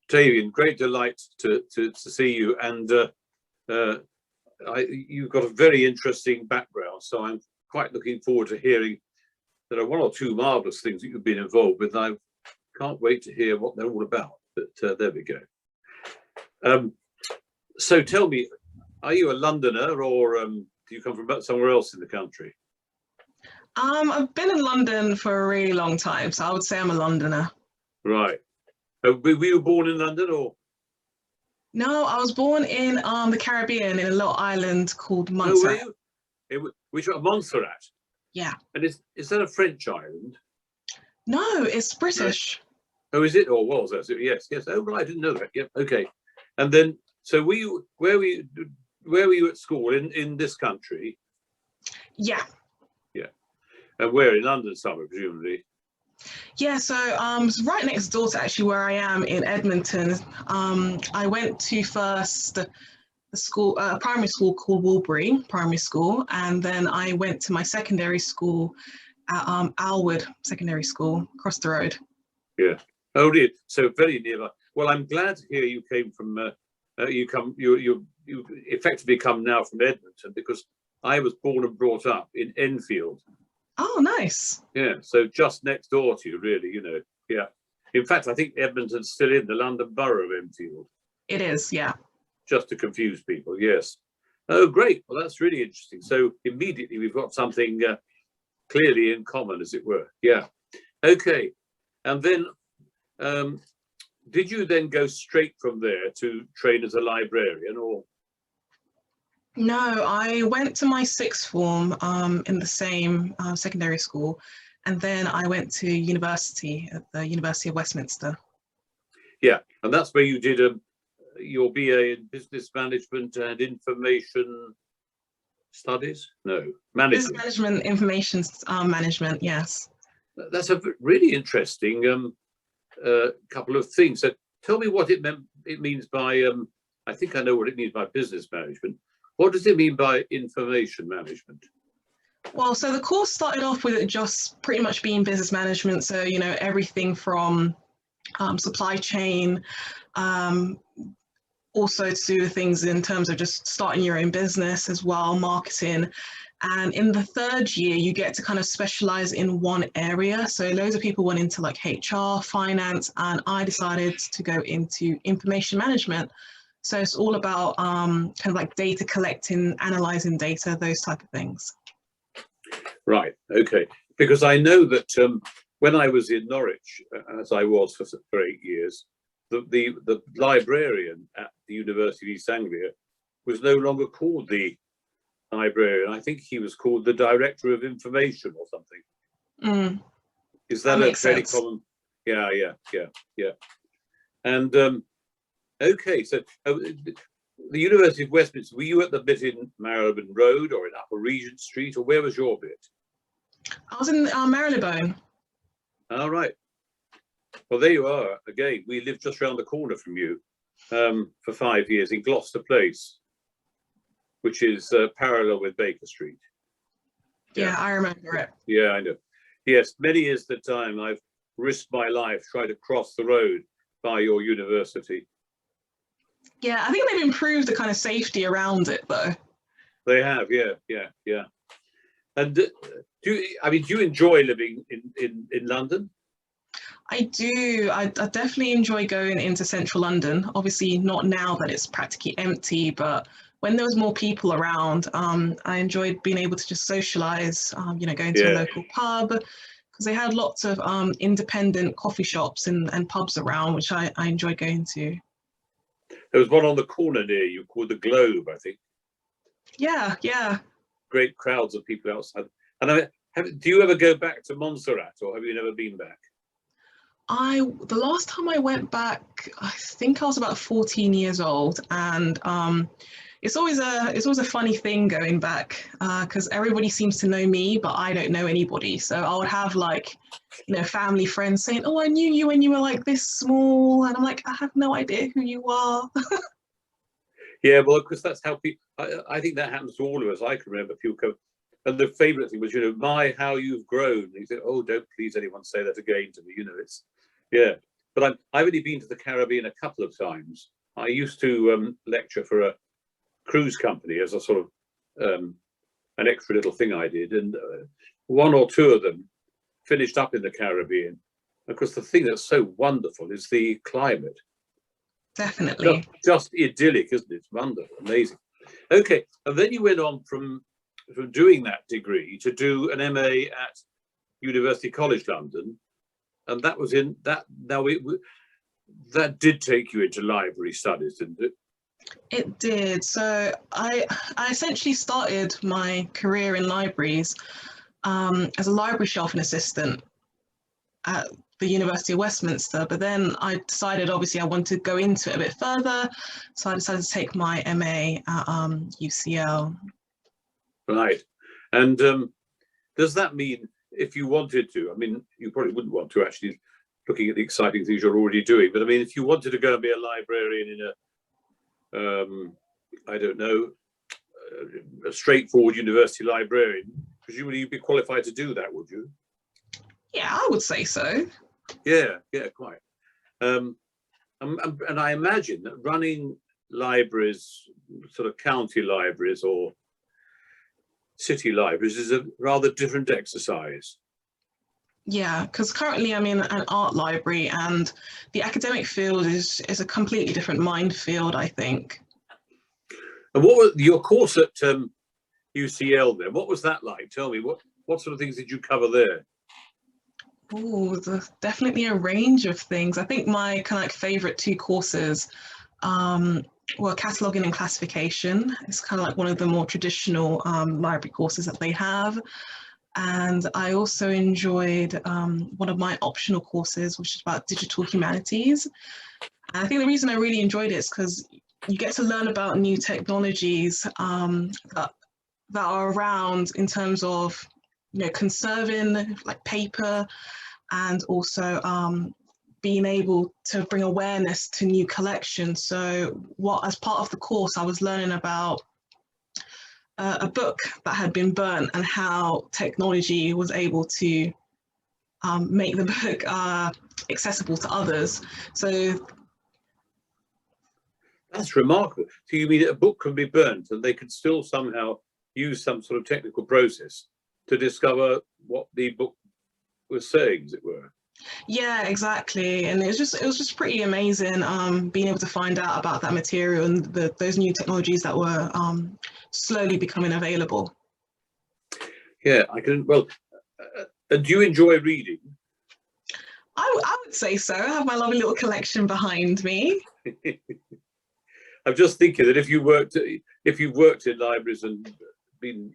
Tavian, great delight to see you, and you've got a very interesting background, so I'm quite looking forward to hearing. There are one or two marvellous things that you've been involved with, and I can't wait to hear what they're all about, but there we go. So tell me, are you a Londoner, or do you come from somewhere else in the country? I've been in London for a really long time, so I would say I'm a Londoner. Right. Were you born in London, or? No, I was born in the Caribbean, in a little island called Montserrat. Oh, were you? Which are Montserrat? Yeah. And is that a French island? No, it's British. No. Oh, is it, or was that? Yes, yes. Oh, right, I didn't know that. Yep. Okay. And then, so where were you at school in this country? Yeah. Yeah. And where, in London somewhere, presumably? Yeah, so it's right next door to actually where I am in Edmonton. I went to first the school, primary school called Woolbury Primary School, and then I went to my secondary school at Alwood Secondary School across the road. Yeah. Oh, dear. So very nearby. Well, I'm glad to hear you came from. You effectively come now from Edmonton, because I was born and brought up in Enfield. Oh, nice. Yeah, so just next door to you, really, you know. Yeah. In fact, I think Edmonton's still in the London Borough of Enfield. It is, yeah. Just to confuse people, yes. Oh, great. Well, that's really interesting. So immediately we've got something clearly in common, as it were. Yeah. Okay. And then did you then go straight from there to train as a librarian, or? No, I went to my sixth form in the same secondary school, and then I went to university at the University of Westminster. Yeah, and that's where you did your BA in Business Management and Information Studies? No, Management. Business Management, Information Management, yes. That's a really interesting couple of things. So tell me what it means by, I think I know what it means by business management. What does it mean by information management? Well, so the course started off with it just pretty much being business management. So, you know, everything from supply chain, also to do things in terms of just starting your own business as well, marketing. And in the third year, you get to kind of specialize in one area. So loads of people went into like HR, finance, and I decided to go into information management. So it's all about kind of like data collecting, analyzing data, those type of things. Right. Okay. Because I know that when I was in Norwich, as I was for 8 years, the librarian at the University of East Anglia was no longer called the librarian. I think he was called the Director of Information or something. Is that a fairly common? Yeah. And okay, so the University of Westminster, were you at the bit in Marylebone Road or in Upper Regent Street, or where was your bit? I was in Marylebone. All right. Well, there you are. Again, we lived just around the corner from you for 5 years in Gloucester Place, which is parallel with Baker Street. Yeah, I remember it. Yeah, I know. Yes, many years at the time, I've risked my life trying to cross the road by your university. Yeah, I think they've improved the kind of safety around it, though. They have, yeah. And do you enjoy living in London? I do. I definitely enjoy going into central London. Obviously, not now that it's practically empty, but when there was more people around, I enjoyed being able to just socialise, going to a local pub, because they had lots of independent coffee shops and pubs around, which I enjoyed going to. There was one on the corner near you called the Globe, I think. Yeah. Great crowds of people outside. And do you ever go back to Montserrat, or have you never been back? The last time I went back, I think I was about 14 years old, and it's always a funny thing going back because everybody seems to know me, but I don't know anybody. So I would have family friends saying, "Oh, I knew you when you were like this small," and I'm like, I have no idea who you are. Yeah, well, because that's how people. I think that happens to all of us. I can remember people come, and the favourite thing was, my, how you've grown. And you say, "Oh, don't please anyone say that again to me." It's, yeah. but I've only been to the Caribbean a couple of times. I used to lecture for a cruise company as a sort of an extra little thing I did, and one or two of them finished up in the Caribbean. Of course, the thing that's so wonderful is the climate. Definitely. Just idyllic, isn't it? It's wonderful, amazing. Okay, and then you went on from doing that degree to do an MA at University College London, and that was in that. Now that did take you into library studies, didn't it? It did. So I essentially started my career in libraries as a library shelving assistant at the University of Westminster, but then I decided obviously I wanted to go into it a bit further, so I decided to take my MA at UCL. Right, and does that mean if you wanted to, I mean, you probably wouldn't want to actually, looking at the exciting things you're already doing, but I mean, if you wanted to go and be a librarian in I don't know, a straightforward university librarian, presumably you'd be qualified to do that, would you? Yeah, I would say so. Yeah, quite. And I imagine that running libraries, sort of county libraries or city libraries, is a rather different exercise. Yeah, because currently I'm in an art library, and the academic field is a completely different minefield, I think. And what was your course at UCL then? What was that like? Tell me, what sort of things did you cover there? Oh, there's definitely a range of things. I think my kind of like favorite two courses were cataloging and classification. It's kind of like one of the more traditional library courses that they have. And I also enjoyed one of my optional courses, which is about digital humanities. And I think the reason I really enjoyed it is because you get to learn about new technologies that are around in terms of, you know, conserving like paper, and also being able to bring awareness to new collections. So as part of the course, I was learning about a book that had been burnt and how technology was able to make the book accessible to others. So that's remarkable. So you mean a book can be burnt and they can still somehow use some sort of technical process to discover what the book was saying, as it were? yeah, exactly. And it was just pretty amazing being able to find out about that material and those new technologies that were slowly becoming available. Yeah, I can. Well, do you enjoy reading? I would say so. I have my lovely little collection behind me. I'm just thinking that if you've worked in libraries and been,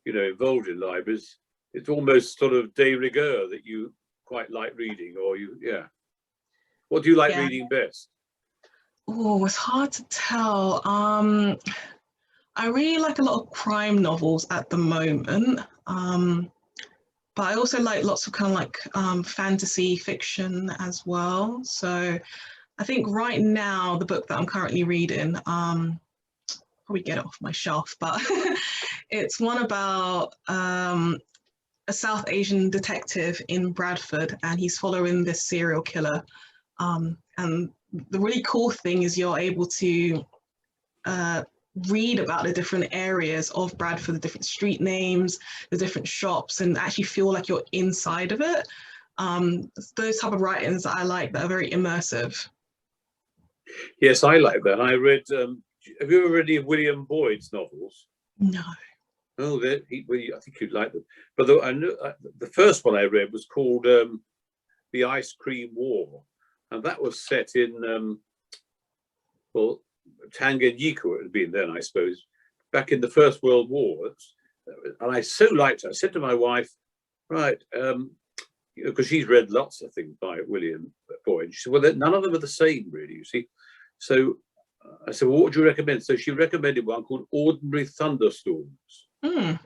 you know, involved in libraries, it's almost sort of de rigueur that you quite like reading, or yeah. What do you like reading best? Oh, it's hard to tell. I really like a lot of crime novels at the moment, but I also like lots of kind of like fantasy fiction as well. So I think right now the book that I'm currently reading, probably get it off my shelf, but it's one about a South Asian detective in Bradford, and he's following this serial killer. And the really cool thing is you're able to read about the different areas of Bradford, the different street names, the different shops, and actually feel like you're inside of it. Those type of writings that I like, that are very immersive. Yes, I like that. I read. Have you ever read any of William Boyd's novels? No. Oh, I think you'd like them. But I know the first one I read was called The Ice Cream War, and that was set in well, Tanganyika it had been then, I suppose, back in the First World War. And I so liked it. I said to my wife, right, because she's read lots of things by William Boyd. She said, well, none of them are the same, really, you see. So I said, well, what would you recommend? So she recommended one called Ordinary Thunderstorms. Mm.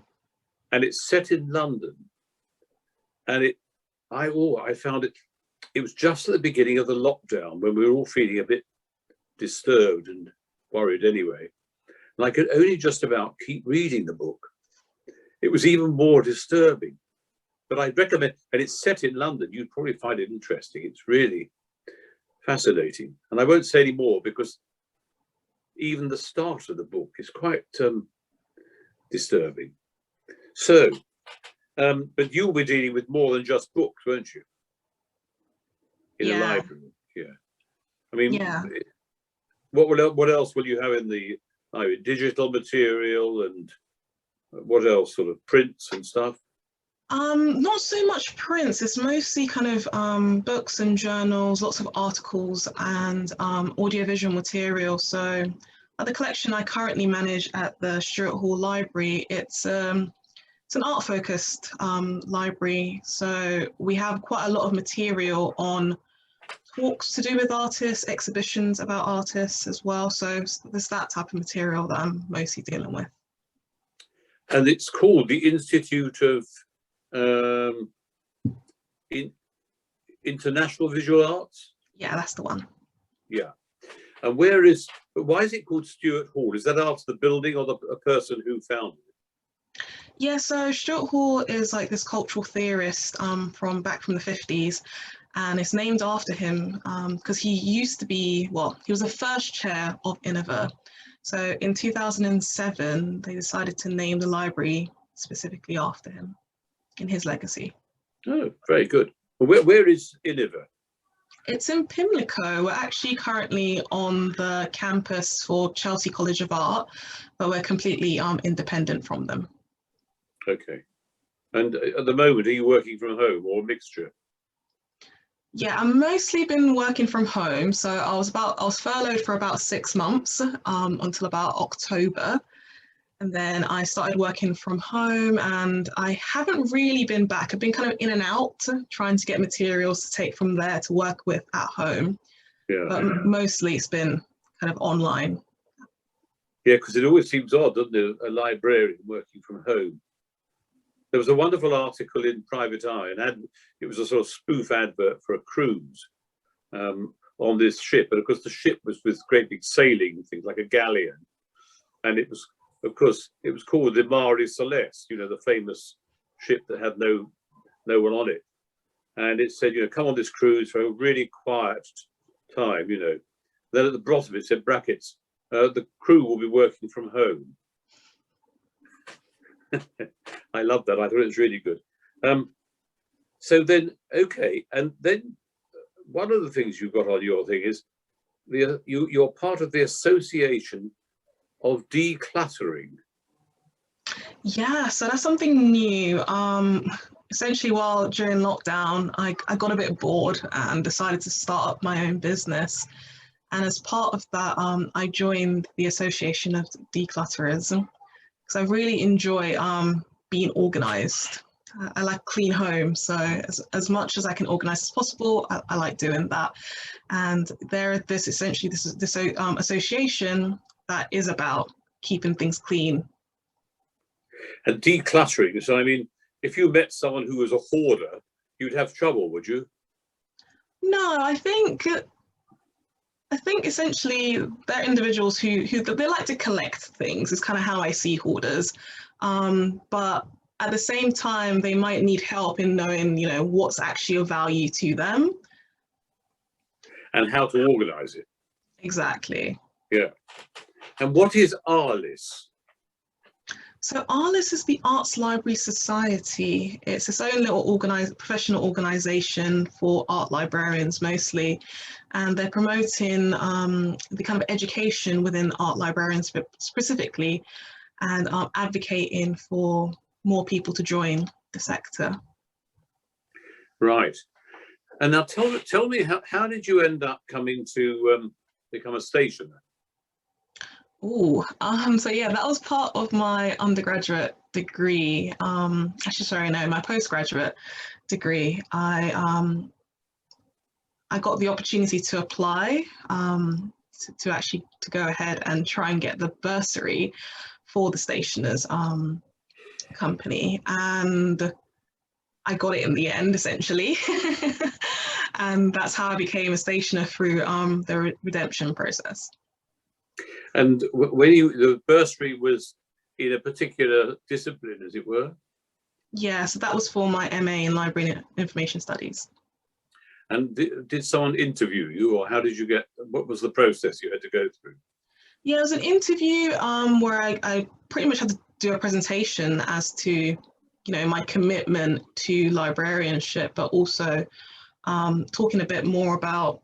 And it's set in London. And I found it was just at the beginning of the lockdown when we were all feeling a bit disturbed and worried anyway. And I could only just about keep reading the book. It was even more disturbing. But I'd recommend, and it's set in London, you'd probably find it interesting. It's really, Fascinating. And I won't say any more because even the start of the book is quite disturbing. So, but you'll be dealing with more than just books, won't you? In a library, yeah. I mean, what else will you have in the library? Digital material and what else? Sort of prints and stuff? Not so much prints. It's mostly kind of books and journals, lots of articles and audiovisual material. So the collection I currently manage at the Stuart Hall Library, it's an art-focused library. So we have quite a lot of material on talks to do with artists, exhibitions about artists as well. So there's that type of material that I'm mostly dealing with. And it's called the Institute of International Visual Arts? Yeah, that's the one. Yeah. And why is it called Stuart Hall? Is that after the building or a person who founded it? Yeah, so Stuart Hall is like this cultural theorist from the 50s, and it's named after him because he used to be, well, he was the first chair of Innova. So in 2007, they decided to name the library specifically after him in his legacy. Oh, very good. Well, where is Innova? It's in Pimlico. We're actually currently on the campus for Chelsea College of Art, but we're completely independent from them. Okay. And at the moment, are you working from home or a mixture? Yeah, I've mostly been working from home. So I was furloughed for about 6 months until about October. And then I started working from home and I haven't really been back. I've been kind of in and out trying to get materials to take from there to work with at home. Yeah. But mostly it's been kind of online. Yeah, because it always seems odd, doesn't it? A librarian working from home. There was a wonderful article in Private Eye, and it was a sort of spoof advert for a cruise on this ship. And of course, the ship was with great big sailing things like a galleon. And it was, of course, it was called the Mare Celeste, you know, the famous ship that had no one on it. And it said, you know, come on this cruise for a really quiet time, you know. Then at the bottom it said brackets, the crew will be working from home. I love that. I thought it was really good. So then, okay, and then one of the things you've got on your thing is you're part of the Association of Decluttering. Yeah, so that's something new. Essentially, while during lockdown, I got a bit bored and decided to start up my own business. And as part of that, I joined the Association of Declutterers because I really enjoy being organized. I like clean home, so as much as I can organize as possible, I like doing that. And this association that is about keeping things clean. And decluttering, so I mean, if you met someone who was a hoarder, you'd have trouble, would you? No, I think essentially they're individuals who they like to collect things. Is kind of how I see hoarders. But at the same time, they might need help in knowing, you know, what's actually of value to them. And how to organize it. Exactly. Yeah. And what is ARLIS? So ARLIS is the Arts Library Society. It's its own little professional organisation for art librarians mostly, and they're promoting the kind of education within art librarians specifically, and advocating for more people to join the sector. Right. And now tell me how did you end up coming to become a stationer? Oh, so yeah, that was part of my undergraduate degree. Actually, sorry, no, my postgraduate degree. I got the opportunity to apply to go ahead and try and get the bursary for the Stationers company, and I got it in the end, essentially. And that's how I became a stationer through the redemption process. And when the bursary was in a particular discipline, as it were? Yeah, so that was for my MA in Library and Information Studies. And did someone interview you, or how did you get, what was the process you had to go through? Yeah, it was an interview where I pretty much had to do a presentation as to, you know, my commitment to librarianship, but also talking a bit more about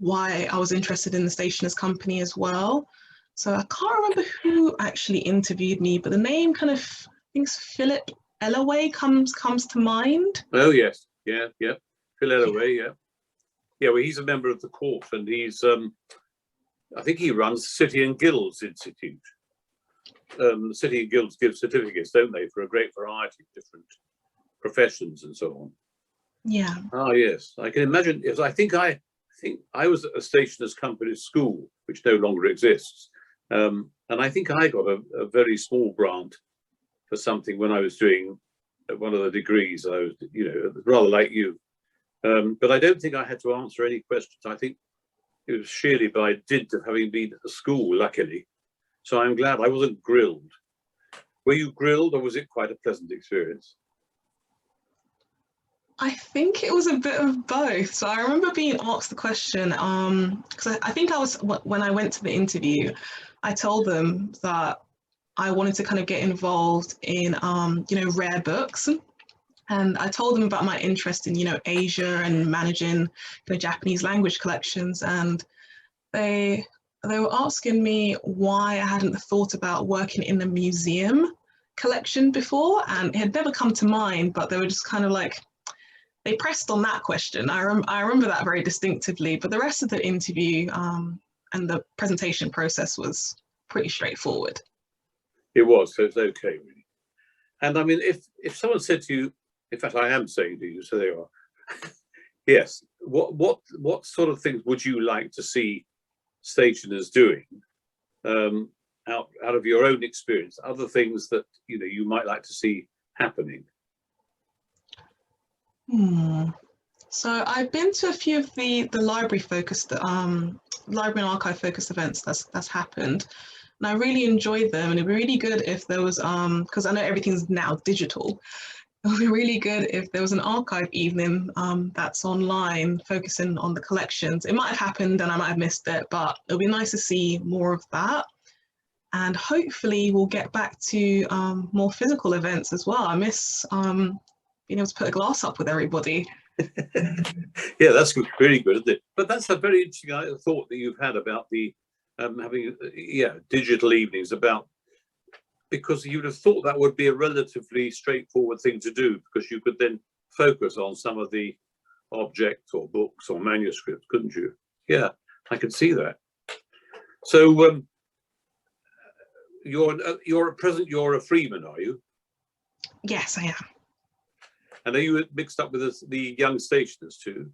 why I was interested in the Stationers Company as well. So I can't remember who actually interviewed me, but the name kind of, I think it's Philip Ellaway comes to mind. Oh yes, yeah, yeah, Phil Ellaway, yeah, yeah. Well, he's a member of the court, and he's, I think he runs City and Guilds Institute. The City and Guilds give certificates, don't they, for a great variety of different professions and so on. Yeah. Ah, yes, I can imagine. Yes, I think I was at a Stationers Company school, which no longer exists, and I think I got a very small grant for something when I was doing one of the degrees. I was, you know, rather like you, but I don't think I had to answer any questions. I think it was sheerly by dint of having been at the school, luckily. So I'm glad I wasn't grilled. Were you grilled, or was it quite a pleasant experience? I think it was a bit of both. So I remember being asked the question, because I think when I went to the interview, I told them that I wanted to kind of get involved in, you know, rare books. And I told them about my interest in, you know, Asia and managing the Japanese language collections. And they were asking me why I hadn't thought about working in a museum collection before. And it had never come to mind, but they were just kind of like, they pressed on that question. I remember that very distinctively, but the rest of the interview and the presentation process was pretty straightforward. It was, so it's okay, really. And I mean, if someone said to you, in fact, I am saying to you, so there you are. Yes, what sort of things would you like to see stationers doing out of your own experience? Other things that, you know, you might like to see happening. So I've been to a few of the library focused, library and archive focused events that's happened, and I really enjoyed them. And it'd be really good if there was, because I know everything's now digital. It would be really good if there was an archive evening that's online, focusing on the collections. It might have happened and I might have missed it, but it would be nice to see more of that. And hopefully we'll get back to more physical events as well. I miss being able to put a glass up with everybody. Yeah, that's really good, isn't it? But that's a very interesting thought that you've had about the having, digital evenings, because you'd have thought that would be a relatively straightforward thing to do, because you could then focus on some of the objects or books or manuscripts, couldn't you? Yeah, I can see that. So you're at present, you're a Freeman, are you? Yes, I am. And are you mixed up with the young stationers too?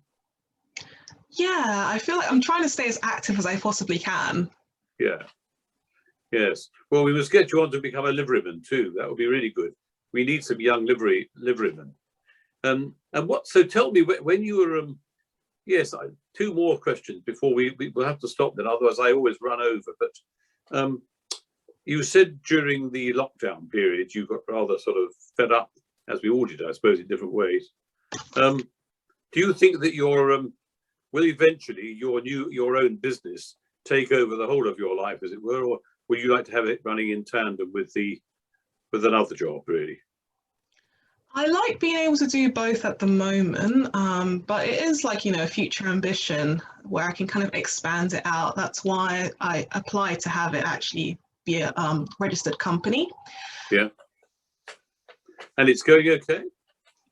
Yeah, I feel like I'm trying to stay as active as I possibly can. Yeah. Yes. Well, we must get you on to become a liveryman too. That would be really good. We need some young liverymen. And so tell me, when you were, yes, two more questions before we'll have to stop then, otherwise I always run over. But you said during the lockdown period, you got rather sort of fed up, as we all did, I suppose, in different ways. Do you think that will eventually your own business take over the whole of your life, as it were, or would you like to have it running in tandem with another job, really? I like being able to do both at the moment, but it is like, you know, a future ambition where I can kind of expand it out. That's why I applied to have it actually be a registered company. Yeah. And it's going okay?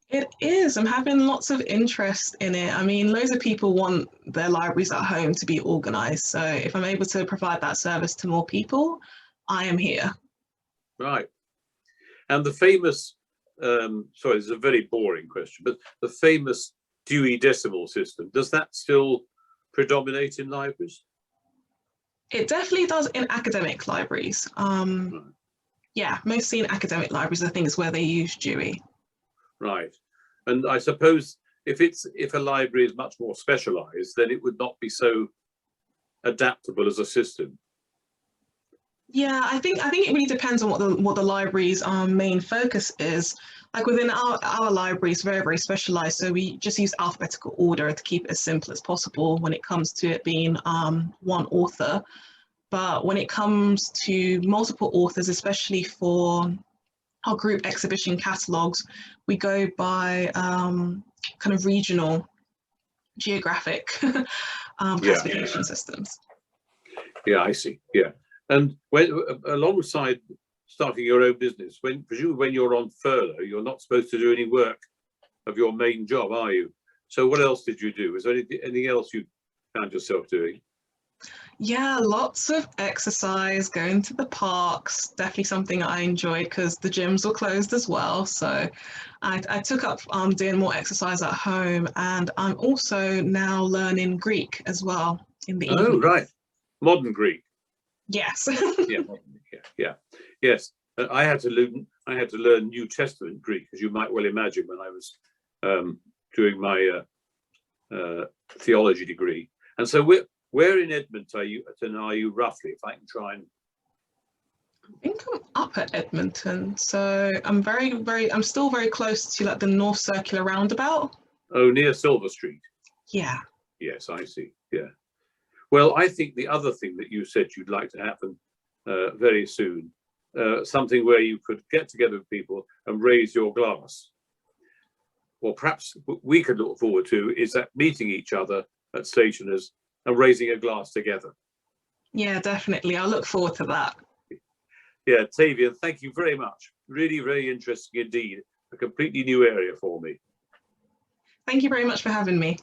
It is. I'm having lots of interest in it. I mean, loads of people want their libraries at home to be organised. So if I'm able to provide that service to more people, I am here. Right. And the famous, sorry, this is a very boring question, but the famous Dewey Decimal System, does that still predominate in libraries? It definitely does in academic libraries. Right. Yeah, mostly in academic libraries, I think, is where they use Dewey. Right. And I suppose if a library is much more specialised, then it would not be so adaptable as a system. Yeah, I think it really depends on what the library's main focus is. like within our library is very, very specialized. So we just use alphabetical order to keep it as simple as possible when it comes to it being one author. But when it comes to multiple authors, especially for our group exhibition catalogues, we go by kind of regional, geographic classification systems. Yeah, I see. Yeah. And when alongside starting your own business, presumably when you're on furlough, you're not supposed to do any work of your main job, are you? So what else did you do? Was there anything else you found yourself doing? Yeah, lots of exercise, going to the parks, definitely something I enjoyed because the gyms were closed as well. So I took up doing more exercise at home, and I'm also now learning Greek as well in the evening. Oh, right. Modern Greek. Yes. Yeah, modern Greek. Yeah. Yes. I had to learn New Testament Greek, as you might well imagine, when I was doing my theology degree. And so where in Edmonton are you roughly, if I can try and... I think I'm up at Edmonton, so I'm I'm still very close to like the North Circular roundabout. Oh, near Silver Street. Yeah. Yes, I see. Yeah. Well, I think the other thing that you said you'd like to happen very soon, something where you could get together with people and raise your glass. Or perhaps what we could look forward to is that meeting each other at Stationers and raising a glass together. Yeah, definitely. I look forward to that. Yeah, Tavian, thank you very much. Really, very interesting indeed. A completely new area for me. Thank you very much for having me.